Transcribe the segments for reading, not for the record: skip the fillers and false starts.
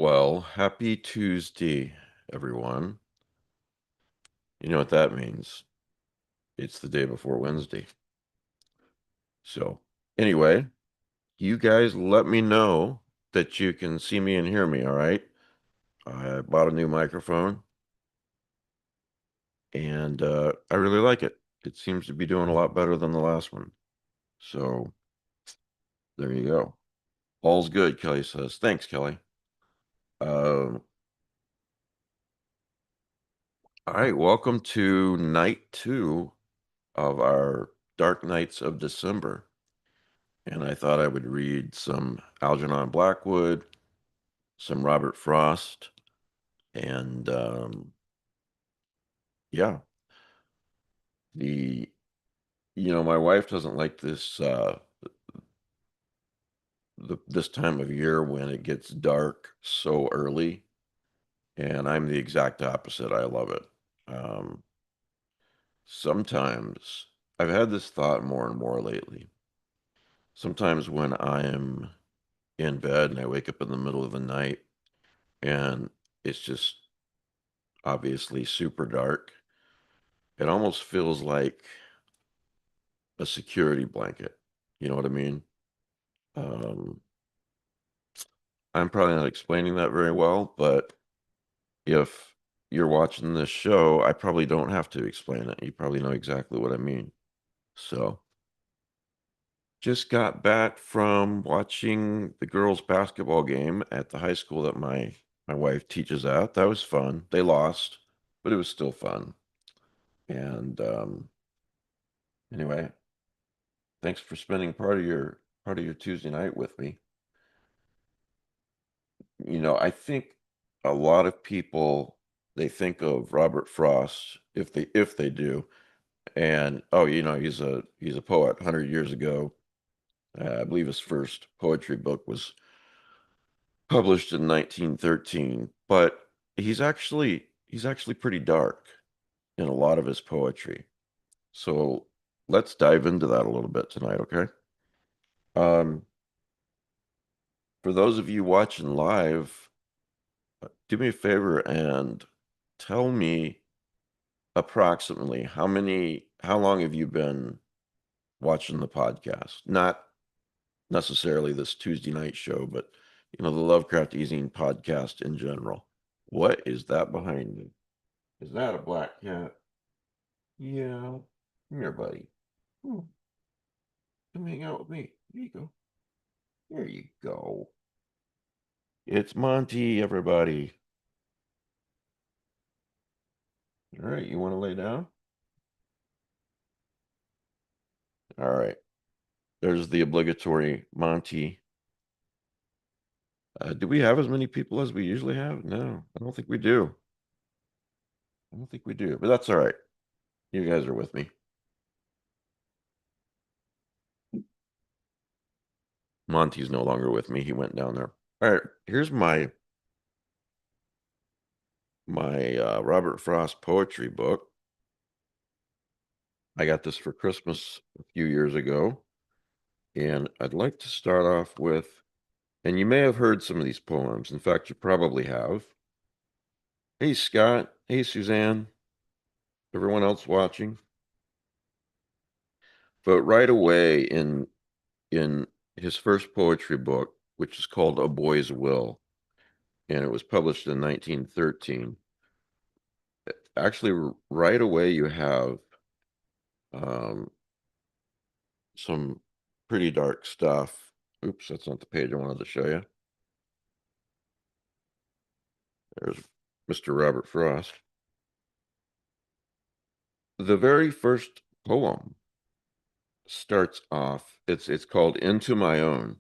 Well, happy Tuesday, everyone. You know what that means. It's the day before Wednesday. So, anyway, you guys let me know that you can see me and hear me, all right? I bought a new microphone and I really like it. It seems to be doing a lot better than the last one. So, there you go. All's good, Kelly says. Thanks, Kelly. All right, welcome to night 2 of our Dark Nights of December. And I thought I would read some Algernon Blackwood, some Robert Frost, and yeah, the my wife doesn't like this time of year when it gets dark so early, and I'm the exact opposite. I love it. Um, Sometimes I've had this thought more and more lately. Sometimes when I'm in bed and I wake up in the middle of the night and it's just obviously super dark. It almost feels like a security blanket. You know what I mean? Um, I'm probably not explaining that very well, but if you're watching this show, I probably don't have to explain it. You probably know exactly what I mean. So, just got back from watching the girls' basketball game at the high school that my wife teaches at. That was fun. They lost, but it was still fun. And anyway, thanks for spending part of your Tuesday night with me. I think a lot of people they think of Robert Frost if they do, and oh, he's a poet 100 years ago. I believe his first poetry book was published in 1913, but he's actually pretty dark in a lot of his poetry. So let's dive into that a little bit tonight, okay? Um, for those of you watching live, do me a favor and tell me approximately how long have you been watching the podcast? Not necessarily this Tuesday night show, but the Lovecraft Easing podcast in general. What is that behind me? Is that a black cat? Yeah. Come here, buddy. Hmm. Come hang out with me. Here you go. There you go. It's Monty, everybody. All right, you want to lay down? All right. There's the obligatory Monty. Do we have as many people as we usually have? No, I don't think we do. I don't think we do, but that's all right. You guys are with me. Monty's no longer with me. He went down there. All right, here's my Robert Frost poetry book. I got this for Christmas a few years ago, and I'd like to start off with, and you may have heard some of these poems. In fact, you probably have. Hey, Scott. Hey, Suzanne. Everyone else watching. But right away in his first poetry book, which is called A Boy's Will, and it was published in 1913. Actually, right away you have um, some pretty dark stuff. Oops, that's not the page I wanted to show you. There's Mr. Robert Frost. The very first poem starts off, it's called Into My Own.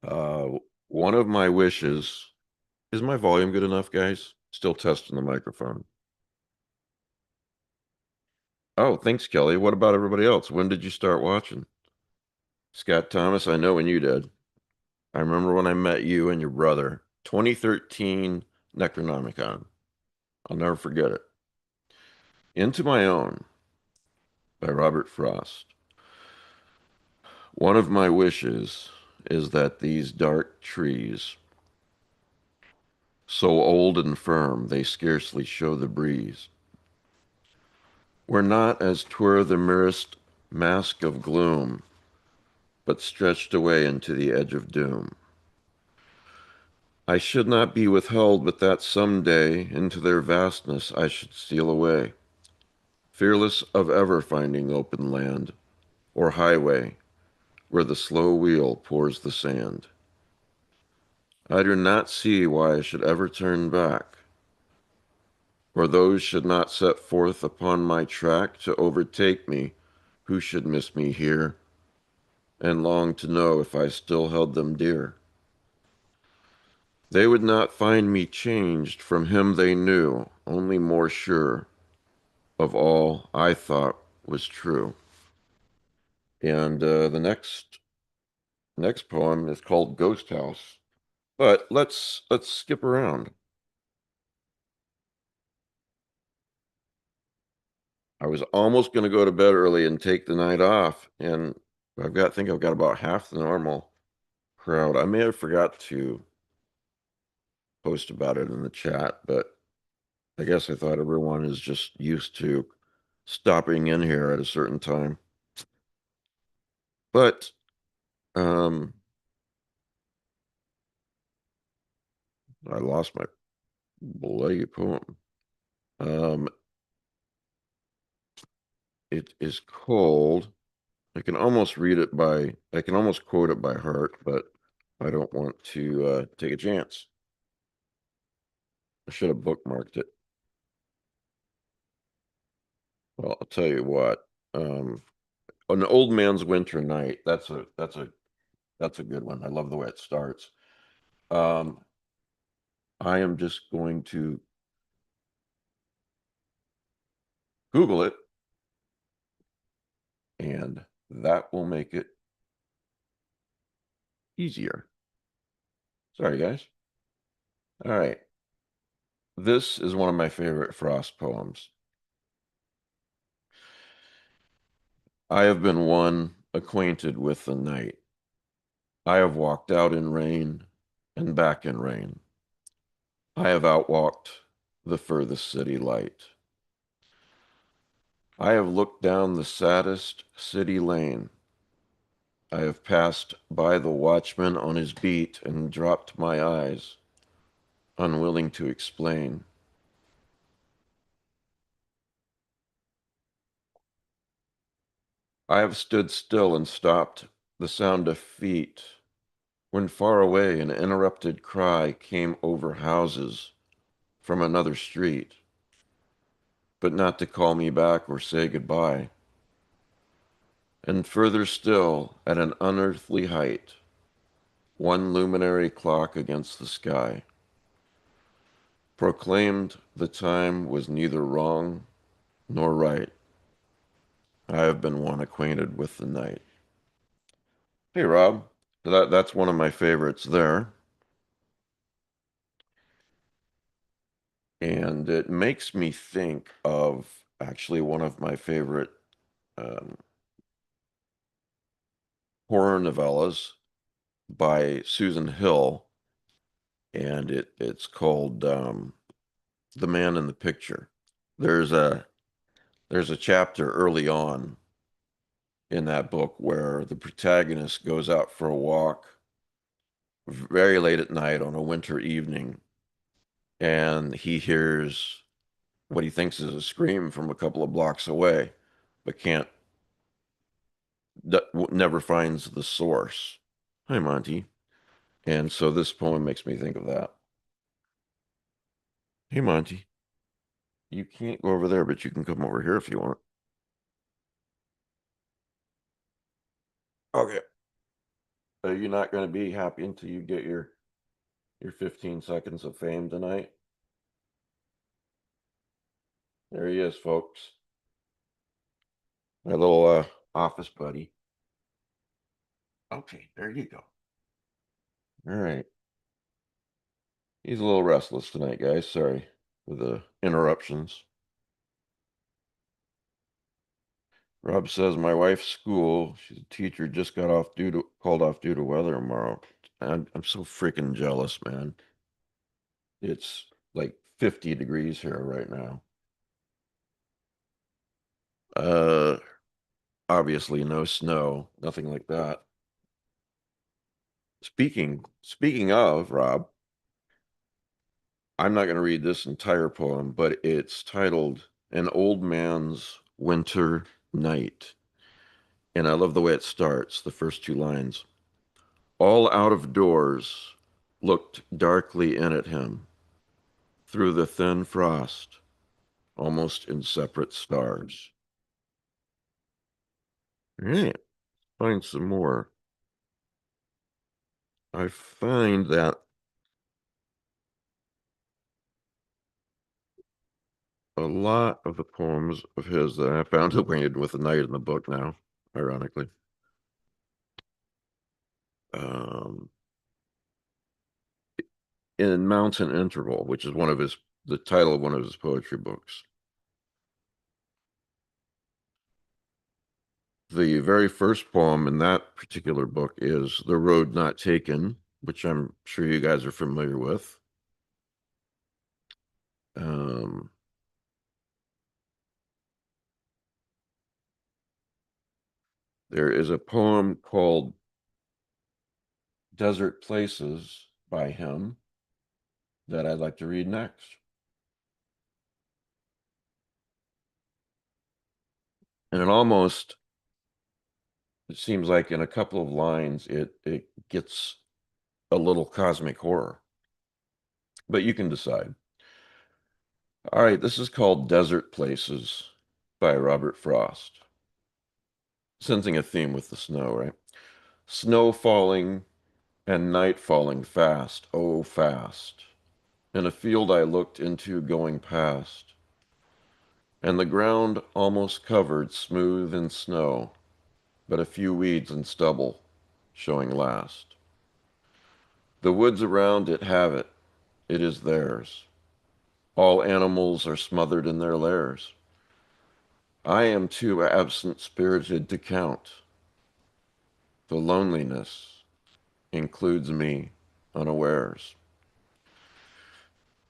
Uh, One of my wishes, is my volume good enough, guys? Still testing the microphone. Oh, thanks, Kelly. What about everybody else? When did you start watching? Scott Thomas, I know when you did. I remember when I met you and your brother, 2013 Necronomicon. I'll never forget it. Into My Own by Robert Frost. One of my wishes is that these dark trees, so old and firm they scarcely show the breeze, were not as 'twere the merest mask of gloom, but stretched away into the edge of doom. I should not be withheld, but that some day into their vastness I should steal away, fearless of ever finding open land or highway where the slow wheel pours the sand. I do not see why I should ever turn back, or those should not set forth upon my track to overtake me who should miss me here and long to know if I still held them dear. They would not find me changed from him they knew, only more sure of all I thought was true. And the next poem is called Ghost House. But let's skip around. I was almost going to go to bed early and take the night off, and I think I've got about half the normal crowd. I may have forgot to post about it in the chat, but I guess I thought everyone is just used to stopping in here at a certain time. But um, I lost my bloody poem. Um, it is called. I can almost quote it by heart, but I don't want to take a chance. I should have bookmarked it. Well, I'll tell you what. Um, An Old Man's Winter Night. That's a good one. I love the way it starts. Um, I am just going to Google it, and that will make it easier. Sorry, guys. All right. This is one of my favorite Frost poems. I have been one acquainted with the night. I have walked out in rain and back in rain. I have outwalked the furthest city light. I have looked down the saddest city lane. I have passed by the watchman on his beat and dropped my eyes, unwilling to explain. I have stood still and stopped the sound of feet when far away an interrupted cry came over houses from another street, but not to call me back or say goodbye. And further still, at an unearthly height, one luminary clock against the sky proclaimed the time was neither wrong nor right. I have been one acquainted with the night. Hey, Rob, that's one of my favorites there. And it makes me think of actually one of my favorite um, horror novellas by Susan Hill, and it's called The Man in the Picture. There's a there's a chapter early on in that book where the protagonist goes out for a walk very late at night on a winter evening, and he hears what he thinks is a scream from a couple of blocks away, but can't never finds the source. Hi, Monty. And so this poem makes me think of that. Hey, Monty, you can't go over there, but you can come over here if you want. Okay. Are you not going to be happy until you get your 15 seconds of fame tonight? There he is, folks. My little office buddy. Okay, there you go. All right. He's a little restless tonight, guys. Sorry for the interruptions. Rob says my wife's school, she's a teacher, just got off called off due to weather tomorrow. I'm so freaking jealous, man. It's like 50 degrees here right now. Uh, Obviously no snow, nothing like that. Speaking of, Rob, I'm not going to read this entire poem, but it's titled An Old Man's Winter Night. And I love the way it starts, the first two lines. All out of doors looked darkly in at him through the thin frost, almost in separate stars. All right, find some more. I find that a lot of the poems of his that I found acquainted with the night in the book now, ironically. Um, in Mountain Interval, which is the title of one of his poetry books. The very first poem in that particular book is The Road Not Taken, which I'm sure you guys are familiar with. Um, there is a poem called Desert Places by him that I'd like to read next. And it seems like in a couple of lines, it gets a little cosmic horror, but you can decide. All right, this is called Desert Places by Robert Frost. Sensing a theme with the snow, right? Snow falling and night falling fast, oh, fast. In a field I looked into going past, and the ground almost covered smooth in snow, but a few weeds and stubble showing last. The woods around it have it, it is theirs. All animals are smothered in their lairs. I am too absent spirited to count. The loneliness includes me unawares.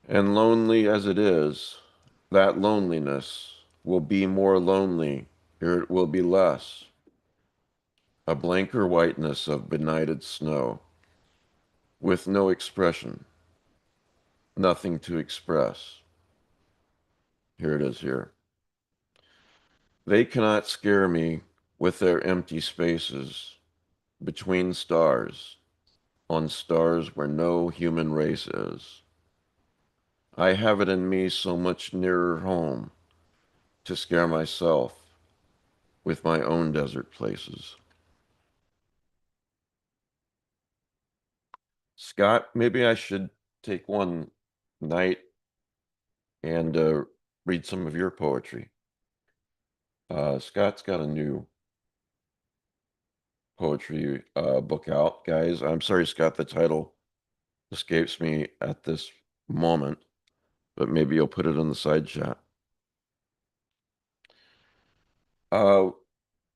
And lonely as it is, that loneliness will be more lonely ere it will be less. A blanker whiteness of benighted snow, with no expression, nothing to express. Here it is here. They cannot scare me with their empty spaces between stars, on stars where no human race is. I have it in me so much nearer home to scare myself with my own desert places. Scott, maybe I should take one night and read some of your poetry. Scott's got a new poetry book out, guys. I'm sorry, Scott, the title escapes me at this moment, but maybe you'll put it in the side chat. Uh,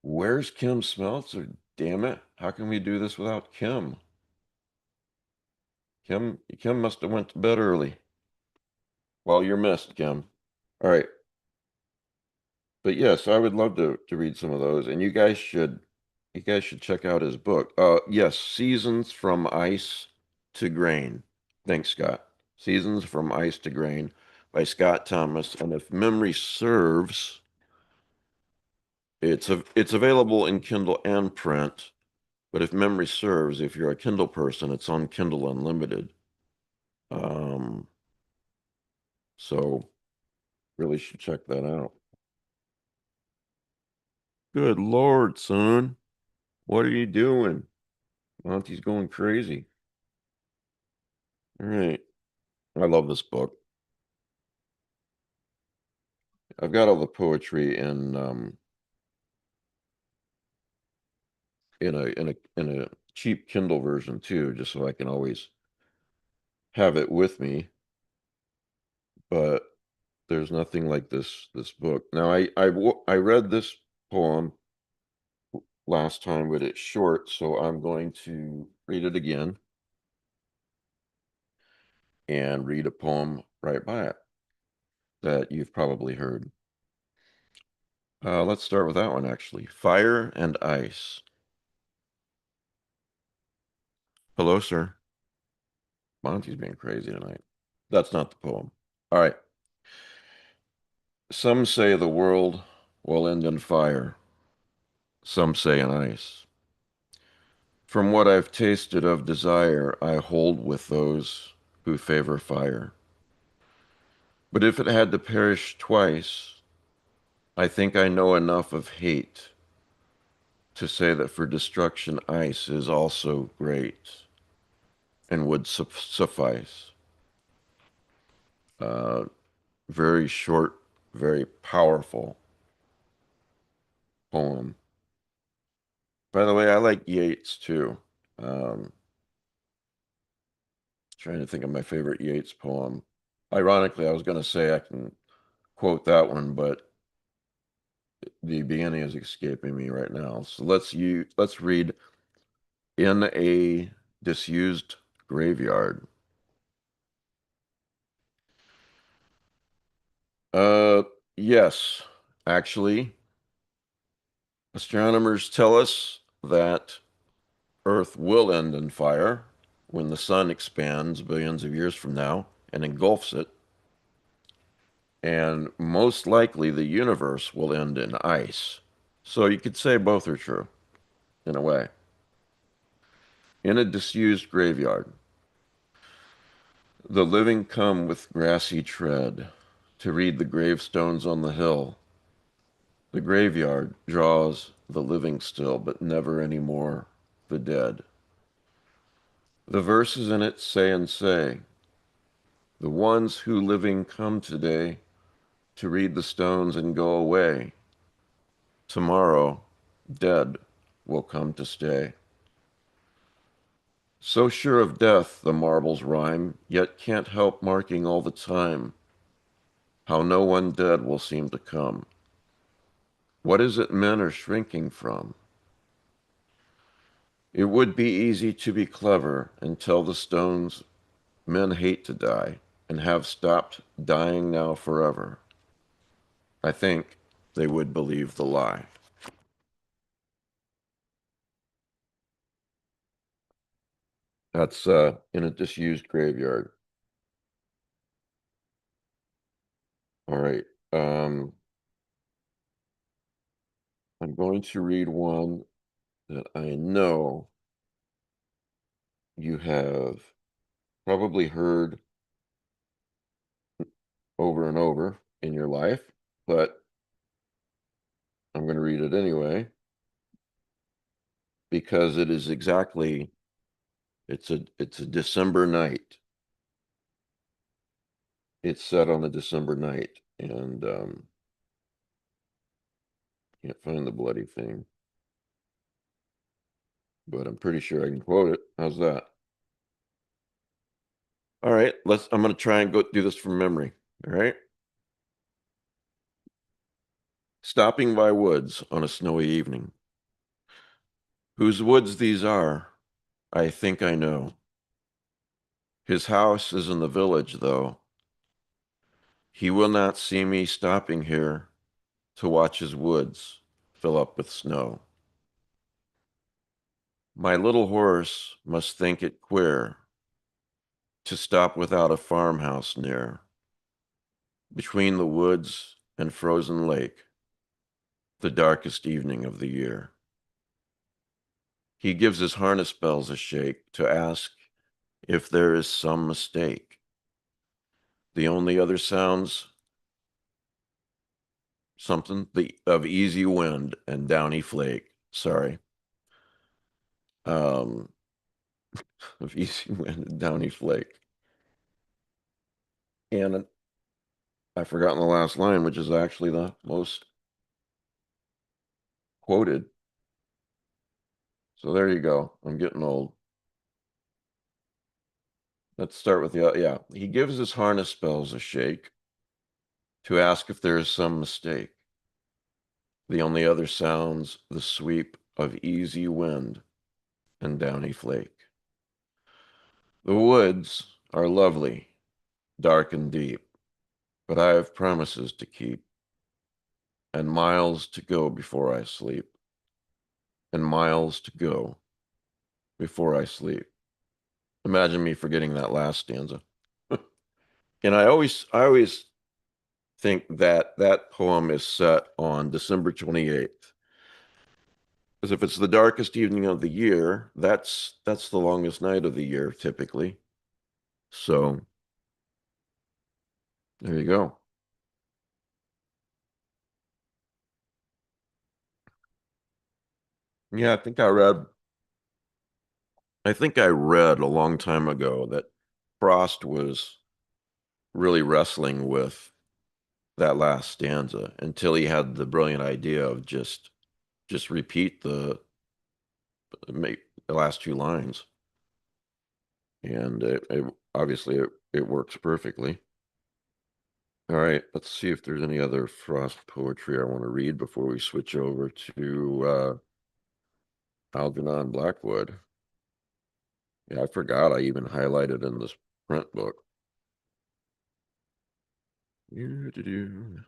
where's Kim Smeltzer? Damn it. How can we do this without Kim? Kim must have went to bed early. Well, you're missed, Kim. All right. But yes, I would love to read some of those. And you guys should check out his book. Yes, Seasons from Ice to Grain. Thanks, Scott. Seasons from Ice to Grain by Scott Thomas. And if memory serves, it's available in Kindle and print. But if memory serves, if you're a Kindle person, it's on Kindle Unlimited. Um, so really should check that out. Good Lord, son. What are you doing? Monty's going crazy. All right. I love this book. I've got all the poetry in a cheap Kindle version too, just so I can always have it with me. But there's nothing like this book. Now I read this poem last time, but it's short, so I'm going to read it again and read a poem right by it that you've probably heard. Let's start with that one, actually. Fire and Ice. Hello, sir. Monty's being crazy tonight. That's not the poem. All right. Some say the world will end in fire. Some say in ice. From what I've tasted of desire, I hold with those who favor fire. But if it had to perish twice, I think I know enough of hate to say that for destruction ice is also great and would suffice. Uh, Very short, very powerful poem. By the way, I like Yeats too. Um, Trying to think of my favorite Yeats poem. Ironically, I was going to say I can quote that one, but the beginning is escaping me right now. So let's read In a Disused Graveyard. Uh, yes, actually, astronomers tell us that Earth will end in fire when the sun expands billions of years from now and engulfs it. And most likely the universe will end in ice. So you could say both are true, in a way. In a disused graveyard, the living come with grassy tread to read the gravestones on the hill. The graveyard draws the living still, but never any more the dead. The verses in it say and say, the ones who living come today to read the stones and go away. Tomorrow, dead will come to stay. So sure of death, the marbles rhyme, yet can't help marking all the time how no one dead will seem to come. What is it men are shrinking from? It would be easy to be clever and tell the stones men hate to die and have stopped dying now forever. I think they would believe the lie. That's in a disused graveyard. All right. Um, I'm going to read one that I know you have probably heard over and over in your life, but I'm going to read it anyway because it is exactly it's a December night. It's set on a December night, and can't find the bloody thing, but I'm pretty sure I can quote it. How's that? All right, I'm going to try and go do this from memory. All right. Stopping by woods on a snowy evening. Whose woods these are, I think I know. His house is in the village, though. He will not see me stopping here to watch his woods fill up with snow. My little horse must think it queer to stop without a farmhouse near, between the woods and frozen lake, the darkest evening of the year. He gives his harness bells a shake to ask if there is some mistake. The only other sounds something of easy wind and downy flake. Sorry. Um, of easy wind and downy flake. And I've forgotten the last line, which is actually the most quoted. So there you go. I'm getting old. Let's start with the, yeah. He gives his harness bells a shake to ask if there is some mistake. The only other sounds the sweep of easy wind and downy flake. The woods are lovely, dark and deep, but I have promises to keep, and miles to go before I sleep, and miles to go before I sleep. Imagine me forgetting that last stanza. And I always think that that poem is set on December 28th. Because if it's the darkest evening of the year, that's the longest night of the year typically. So there you go. Yeah, I think I read a long time ago that Frost was really wrestling with that last stanza until he had the brilliant idea of just repeat make the last two lines, and obviously it works perfectly. All right, let's see if there's any other Frost poetry I want to read before we switch over to Algernon Blackwood. Yeah, I forgot I even highlighted in this print book. Do-do-do.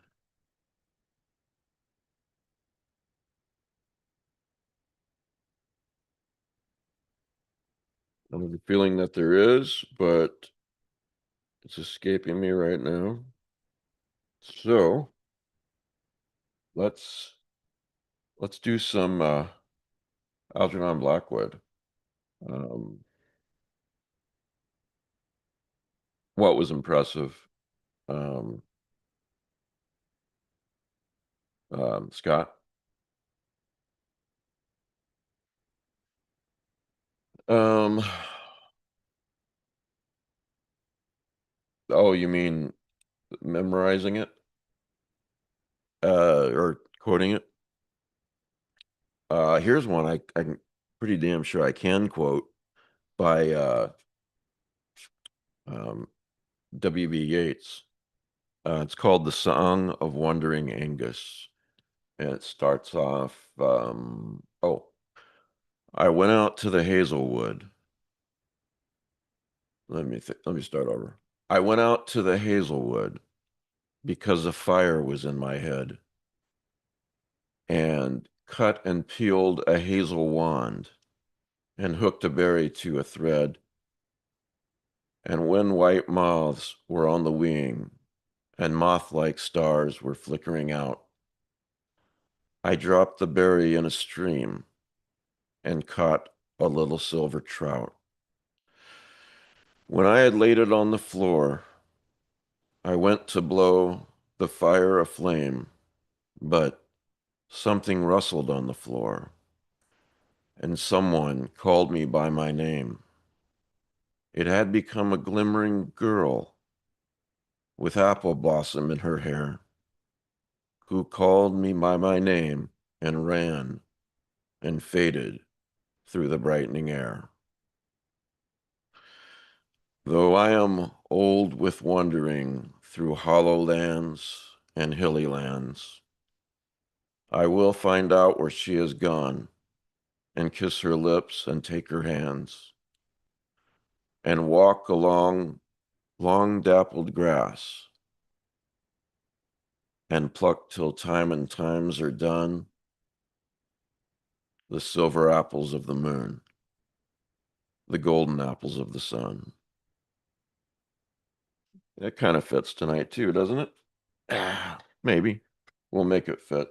I have a feeling that there is, but it's escaping me right now. So let's let's do some Algernon Blackwood. Um, what was impressive, um, Scott? Um, oh, you mean memorizing it, or quoting it? Here's one I'm pretty damn sure I can quote by um, W.B. Yeats. It's called "The Song of Wandering Angus," and it starts off. Oh, I went out to the hazelwood. Let me start over. I went out to the hazelwood because a fire was in my head, and cut and peeled a hazel wand, and hooked a berry to a thread. And when white moths were on the wing, and moth-like stars were flickering out, I dropped the berry in a stream and caught a little silver trout. When I had laid it on the floor, I went to blow the fire aflame, but something rustled on the floor, and someone called me by my name. It had become a glimmering girl with apple blossom in her hair, who called me by my name and ran and faded through the brightening air. Though I am old with wandering through hollow lands and hilly lands, I will find out where she is gone and kiss her lips and take her hands and walk along long dappled grass and pluck till time and times are done the silver apples of the moon, the golden apples of the sun. That kind of fits tonight too, doesn't it? Maybe. We'll make it fit.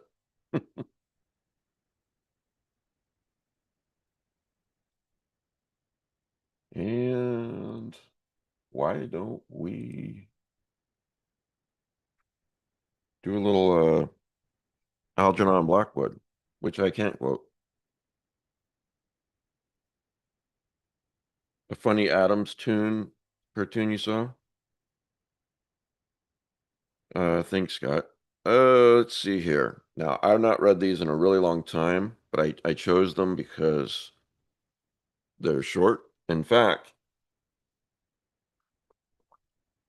And why don't we do a little Algernon Blackwood, which I can't quote. A funny Adams tune cartoon you saw? Thanks, Scott. Let's see here. Now, I've not read these in a really long time, but I chose them because they're short. In fact,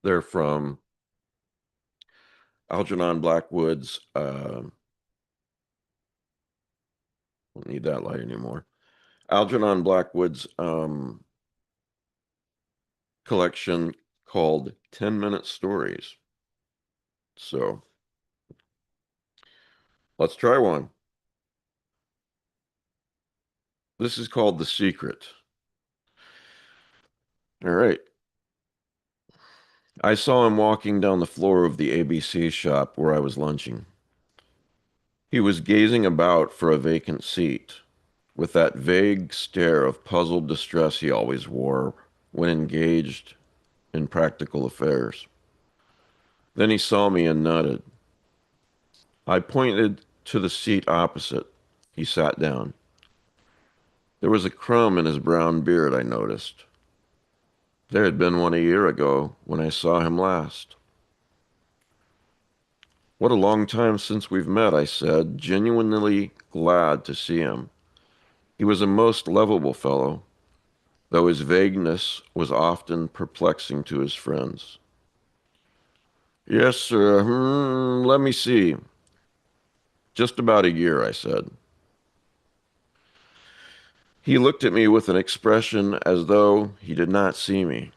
they're from Algernon Blackwood's Don't need that light anymore. Algernon Blackwood's collection called 10-Minute Stories. So let's try one. This is called The Secret. All right. I saw him walking down the floor of the ABC shop where I was lunching. He was gazing about for a vacant seat, with that vague stare of puzzled distress he always wore when engaged in practical affairs. Then he saw me and nodded. I pointed to the seat opposite. He sat down. There was a crumb in his brown beard, I noticed. There had been one a year ago when I saw him last. What a long time since we've met, I said, genuinely glad to see him. He was a most lovable fellow, though his vagueness was often perplexing to his friends. Yes, sir. Let me see. Just about a year, I said. He looked at me with an expression as though he did not see me.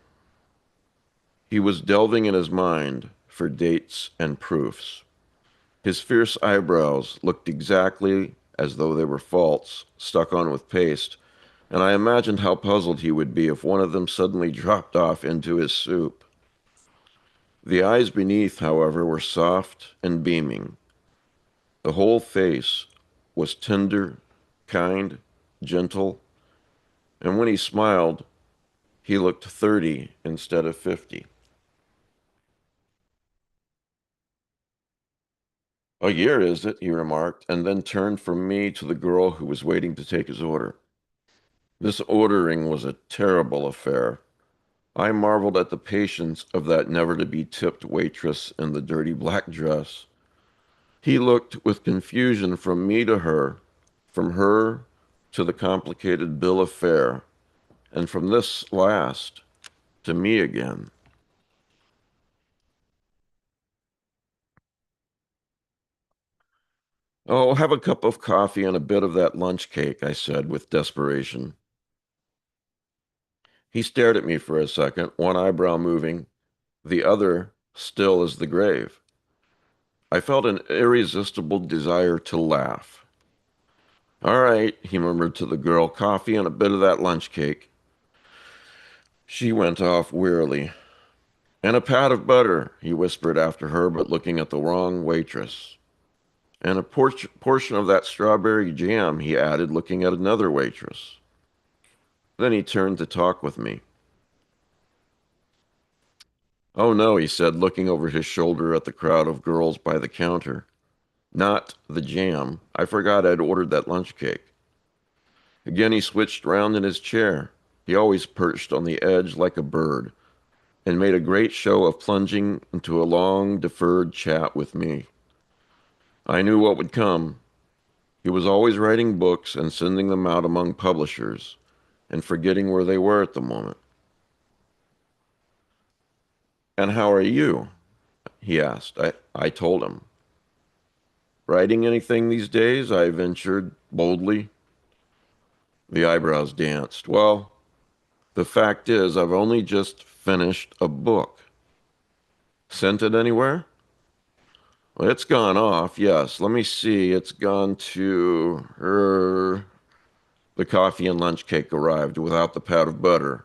He was delving in his mind for dates and proofs. His fierce eyebrows looked exactly as though they were false, stuck on with paste, and I imagined how puzzled he would be if one of them suddenly dropped off into his soup. The eyes beneath, however, were soft and beaming. The whole face was tender, kind, gentle, and when he smiled, he looked 30 instead of 50. A year, is it? He remarked, and then turned from me to the girl who was waiting to take his order. This ordering was a terrible affair. I marveled at the patience of that never-to-be-tipped waitress in the dirty black dress. He looked with confusion from me to her, from her to the complicated bill of fare, and from this last to me again. Oh, have a cup of coffee and a bit of that lunch cake, I said with desperation. He stared at me for a second, one eyebrow moving, the other still as the grave. I felt an irresistible desire to laugh. All right, he murmured to the girl, coffee and a bit of that lunch cake. She went off wearily. And a pat of butter, he whispered after her, but looking at the wrong waitress. And a portion of that strawberry jam, he added, looking at another waitress. Then he turned to talk with me. Oh no, he said, looking over his shoulder at the crowd of girls by the counter. Not the jam. I forgot I'd ordered that lunch cake. Again he switched round in his chair. He always perched on the edge like a bird, and made a great show of plunging into a long deferred chat with me. I knew what would come. He was always writing books and sending them out among publishers, and forgetting where they were at the moment. And how are you? He asked. I told him. Writing anything these days? I ventured boldly. The eyebrows danced. Well, the fact is, I've only just finished a book. Sent it anywhere? Well, it's gone off, yes. Let me see. It's gone to her. The coffee and lunch cake arrived without the pat of butter,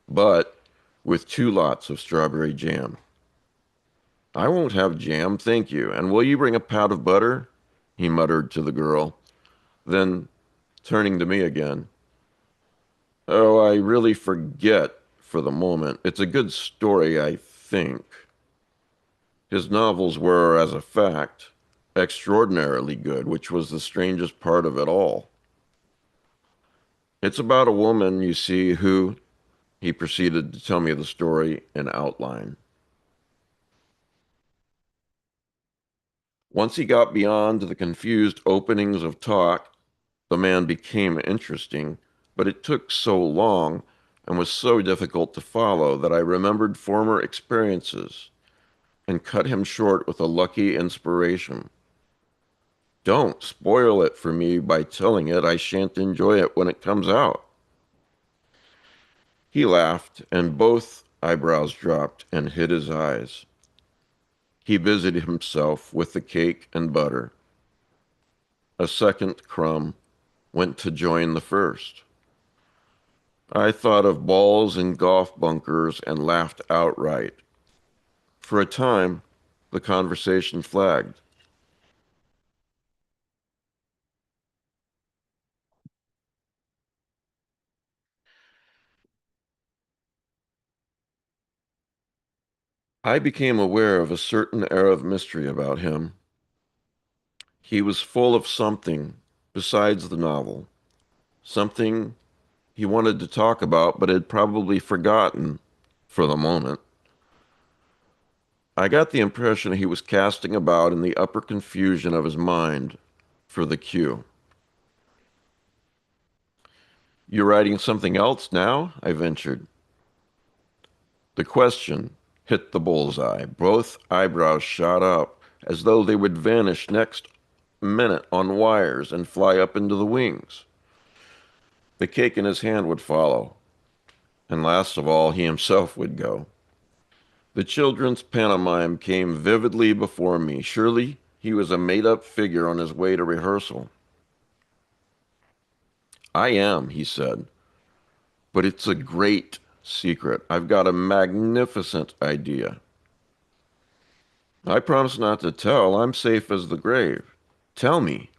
but with 2 lots of strawberry jam. I won't have jam, thank you. And will you bring a pat of butter? He muttered to the girl. Then, turning to me again, oh, I really forget for the moment. It's a good story, I think. His novels were, as a fact, extraordinarily good, which was the strangest part of it all. It's about a woman, you see, who, he proceeded to tell me the story in outline. Once he got beyond the confused openings of talk, the man became interesting, but it took so long and was so difficult to follow that I remembered former experiences and cut him short with a lucky inspiration. Don't spoil it for me by telling it I shan't enjoy it when it comes out. He laughed, and both eyebrows dropped and hid his eyes. He busied himself with the cake and butter. A second crumb went to join the first. I thought of balls and golf bunkers and laughed outright. For a time, the conversation flagged. I became aware of a certain air of mystery about him. He was full of something besides the novel, something he wanted to talk about but had probably forgotten for the moment. I got the impression he was casting about in the upper confusion of his mind for the cue. "You're writing something else now?" I ventured. The question hit the bullseye. Both eyebrows shot up as though they would vanish next minute on wires and fly up into the wings. The cake in his hand would follow, and last of all, he himself would go. The children's pantomime came vividly before me. Surely he was a made-up figure on his way to rehearsal. "I am," he said, "but it's a great secret. I've got a magnificent idea." "I promise not to tell. I'm safe as the grave." "Tell me."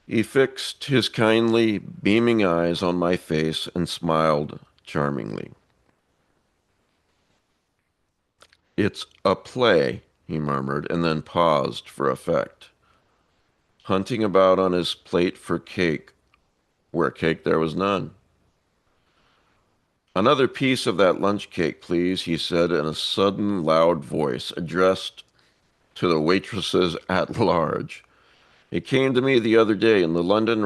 He fixed his kindly, beaming eyes on my face and smiled charmingly. "It's a play," he murmured, and then paused for effect, hunting about on his plate for cake, where cake there was none. "Another piece of that lunch cake, please," he said in a sudden, loud voice addressed to the waitresses at large. "It came to me the other day in the London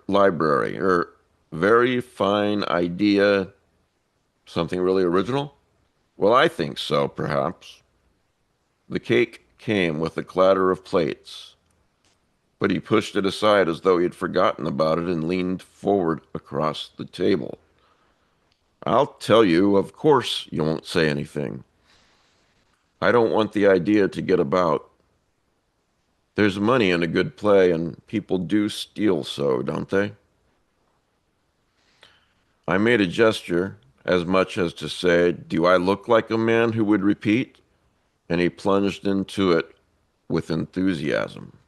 library. Very fine idea. Something really original?" "Well, I think so, perhaps." The cake came with a clatter of plates, but he pushed it aside as though he had forgotten about it and leaned forward across the table. "I'll tell you, of course you won't say anything. I don't want the idea to get about. There's money in a good play, and people do steal so, don't they?" I made a gesture, as much as to say, "Do I look like a man who would repeat?" And he plunged into it with enthusiasm.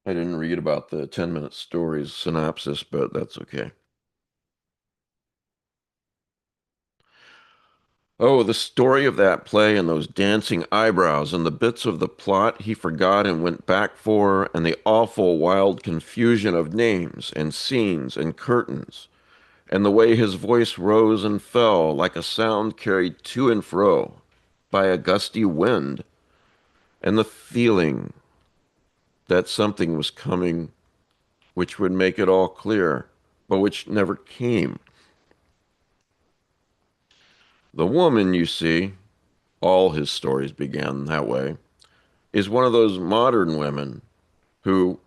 I didn't read about the 10-minute stories synopsis, but that's okay. "Oh, the story of that play and those dancing eyebrows and the bits of the plot he forgot and went back for, and the awful wild confusion of names and scenes and curtains, and the way his voice rose and fell like a sound carried to and fro by a gusty wind, and the feeling that something was coming which would make it all clear, but which never came. The woman, you see, all his stories began that way, is one of those modern women who,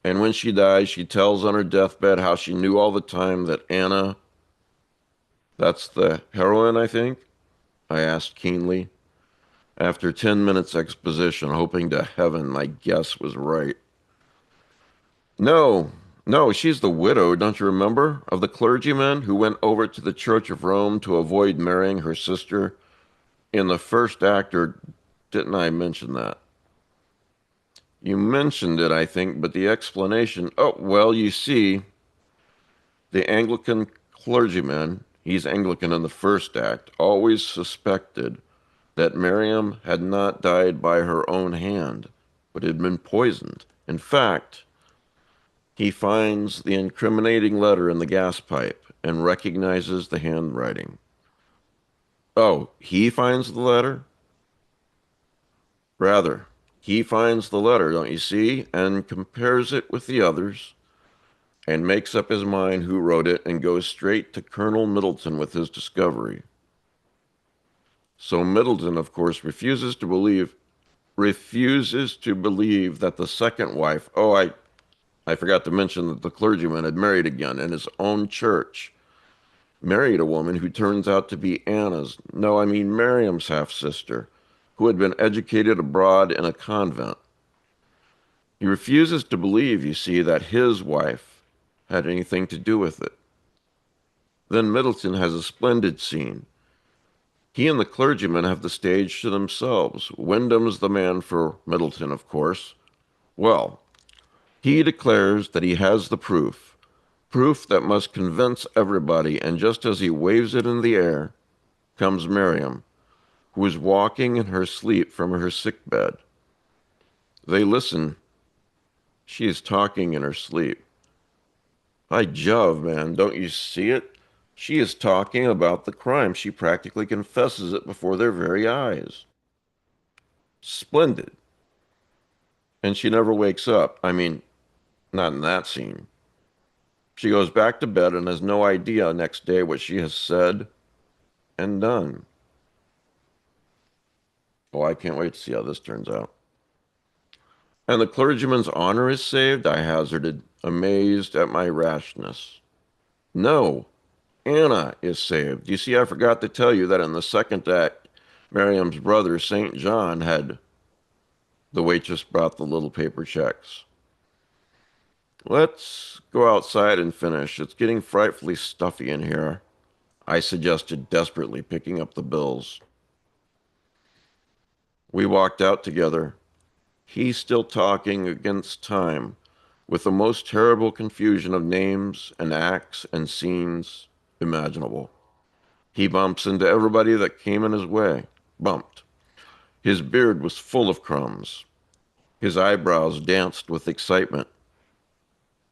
and when she dies, she tells on her deathbed how she knew all the time that Anna, that's the heroine, I think?" I asked keenly, after 10 minutes exposition, hoping to heaven my guess was right. "No, no, she's the widow, don't you remember, of the clergyman who went over to the Church of Rome to avoid marrying her sister in the first act, or didn't I mention that?" "You mentioned it, I think, but the explanation—" "Oh, well, you see, the Anglican clergyman, he's Anglican in the first act, always suspected that Miriam had not died by her own hand, but had been poisoned. In fact, he finds the incriminating letter in the gas pipe and recognizes the handwriting." "Oh, he finds the letter?" "Rather. He finds the letter, don't you see, and compares it with the others and makes up his mind who wrote it and goes straight to Colonel Middleton with his discovery. So Middleton, of course, refuses to believe that the second wife, I forgot to mention that the clergyman had married again in his own church, married a woman who turns out to be Anna's, no, I mean Miriam's half-sister, who had been educated abroad in a convent. He refuses to believe, you see, that his wife had anything to do with it. Then Middleton has a splendid scene. He and the clergyman have the stage to themselves. Wyndham's the man for Middleton, of course. Well, he declares that he has the proof that must convince everybody, and just as he waves it in the air, comes Miriam, who is walking in her sleep from her sick bed. They listen. She is talking in her sleep. By Jove, man, don't you see it? She is talking about the crime. She practically confesses it before their very eyes. Splendid. And she never wakes up. I mean, not in that scene. She goes back to bed and has no idea next day what she has said and done. Oh, I can't wait to see how this turns out. And the clergyman's honor is saved, I hazarded, amazed at my rashness. No, Anna is saved. You see, I forgot to tell you that in the second act, Miriam's brother, St. John, had the waitress brought the little paper checks. Let's go outside and finish. It's getting frightfully stuffy in here, I suggested desperately, picking up the bills. We walked out together, he still talking against time, with the most terrible confusion of names and acts and scenes imaginable. He bumps into everybody that came in his way. Bumped. His beard was full of crumbs. His eyebrows danced with excitement.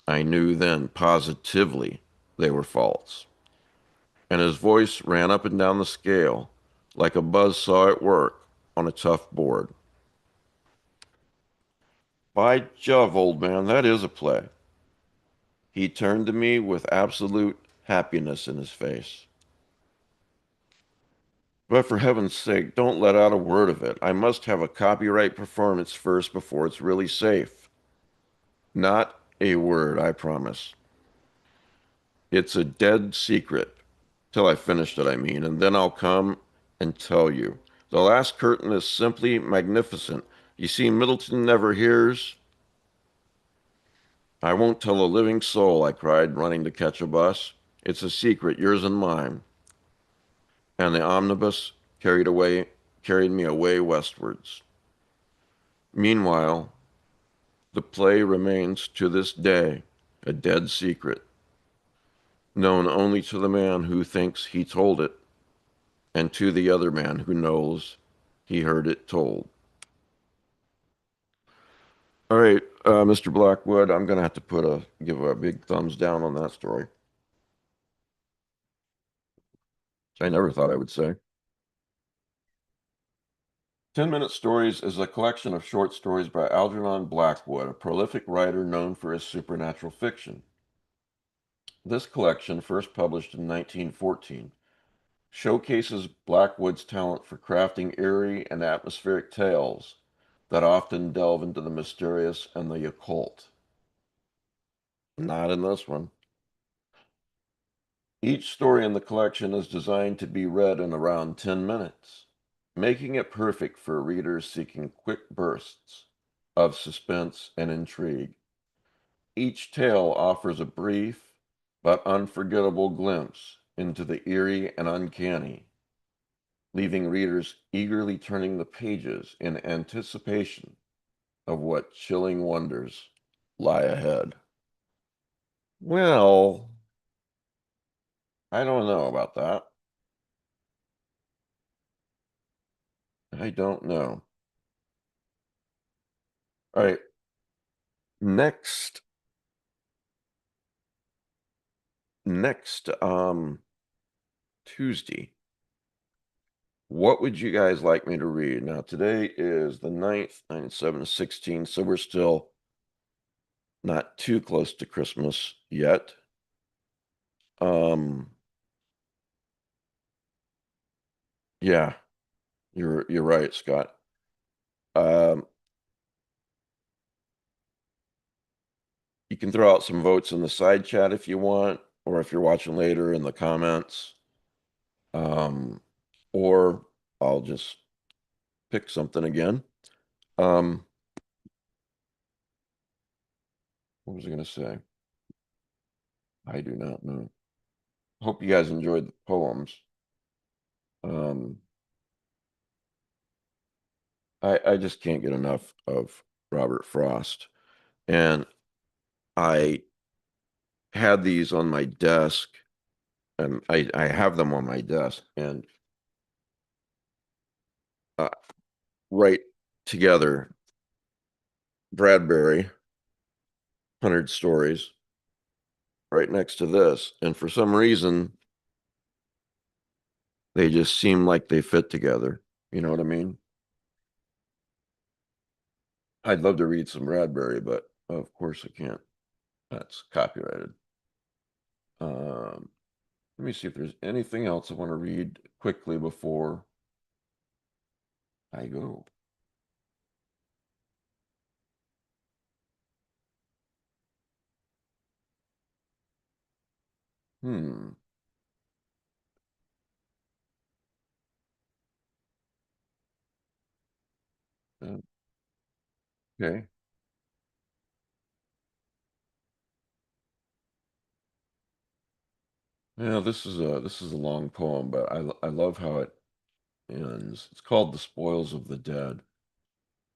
I knew then positively they were false. And his voice ran up and down the scale like a buzz saw at work on a tough board. By Jove, old man, that is a play. He turned to me with absolute happiness in his face. But for heaven's sake, don't let out a word of it. I must have a copyright performance first before it's really safe. Not a word, I promise. It's a dead secret. Till I finished it, I mean, and then I'll come and tell you. The last curtain is simply magnificent. You see, Middleton never hears. I won't tell a living soul, I cried, running to catch a bus. It's a secret, yours and mine. And the omnibus carried me away westwards. Meanwhile, the play remains to this day a dead secret, known only to the man who thinks he told it, and to the other man who knows he heard it told. All right, Mr. Blackwood, I'm going to have to give a big thumbs down on that story. I never thought I would say. 10-Minute Stories is a collection of short stories by Algernon Blackwood, a prolific writer known for his supernatural fiction. This collection, first published in 1914, showcases Blackwood's talent for crafting eerie and atmospheric tales that often delve into the mysterious and the occult. Not in this one. Each story in the collection is designed to be read in around 10 minutes, making it perfect for readers seeking quick bursts of suspense and intrigue. Each tale offers a brief but unforgettable glimpse into the eerie and uncanny, leaving readers eagerly turning the pages in anticipation of what chilling wonders lie ahead. Well, I don't know about that. I don't know. All right, next, next Tuesday, What would you guys like me to read? Now, today is the 9th, 9 and 7 is 16, so we're still not too close to Christmas yet. Yeah, you're right, Scott. Um, you can throw out some votes in the side chat if you want, or if you're watching later in the comments. Or I'll just pick something again. Um, what was I going to say? I do not know. Hope you guys enjoyed the poems. Um, I just can't get enough of Robert Frost. And I had these on my desk, and I have them on my desk, and uh, right together, Bradbury, 100 Stories, right next to this. And for some reason, they just seem like they fit together. You know what I mean? I'd love to read some Bradbury, but of course I can't. That's copyrighted. Let me see if there's anything else I want to read quickly before I go. Hmm. Okay. Yeah, this is a long poem, but I love how it ends. It's called "The Spoils of the Dead,"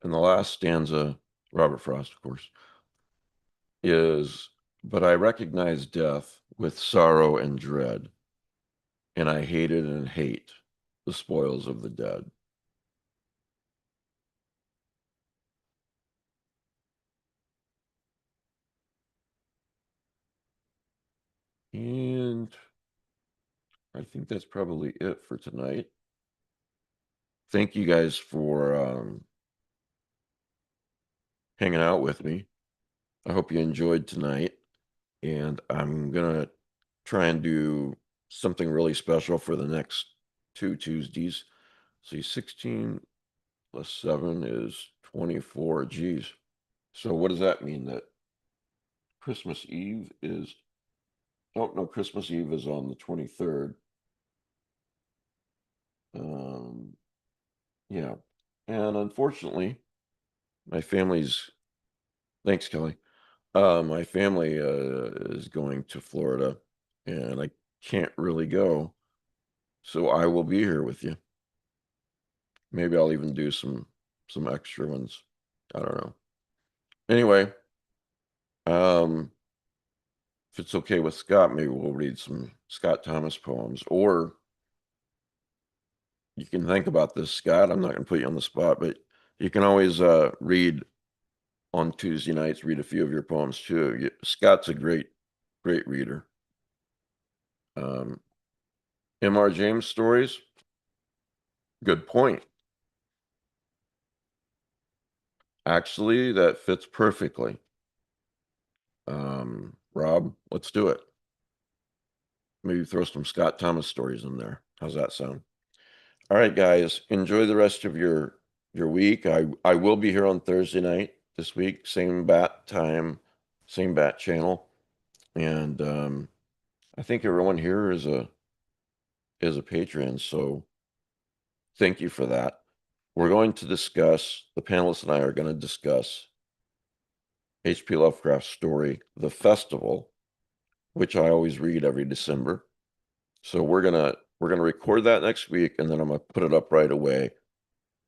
and the last stanza, Robert Frost, of course, is, "But I recognize death with sorrow and dread, and I hated and hate the spoils of the dead." And I think that's probably it for tonight. Thank you guys for hanging out with me. I hope you enjoyed tonight. And I'm going to try and do something really special for the next 2 Tuesdays. See, 16 plus 7 is 24. Geez. So what does that mean? That Christmas Eve is, oh, no, Christmas Eve is on the 23rd. Um, yeah. And unfortunately, my family's, thanks, Kelly. My family is going to Florida, and I can't really go. So I will be here with you. Maybe I'll even do some extra ones. I don't know. Anyway, um, if it's okay with Scott, maybe we'll read some Scott Thomas poems. Or you can think about this, Scott. I'm not going to put you on the spot, but you can always read on Tuesday nights. Read a few of your poems too. Scott's a great reader. Um, M.R. James stories. Good point. Actually, that fits perfectly. Rob, let's do it. Maybe throw some Scott Thomas stories in there. How's that sound? All right, guys, enjoy the rest of your week. I will be here on Thursday night this week, same bat time, same bat channel, and I think everyone here is a patron, so thank you for that. We're going to discuss, the panelists and I are going to discuss H.P. Lovecraft's story, The Festival, which I always read every December. So we're gonna record that next week, and then I'm gonna put it up right away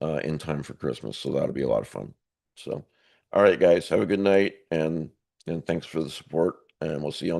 in time for Christmas. So that'll be a lot of fun. So, all right, guys, have a good night, and thanks for the support, and we'll see you on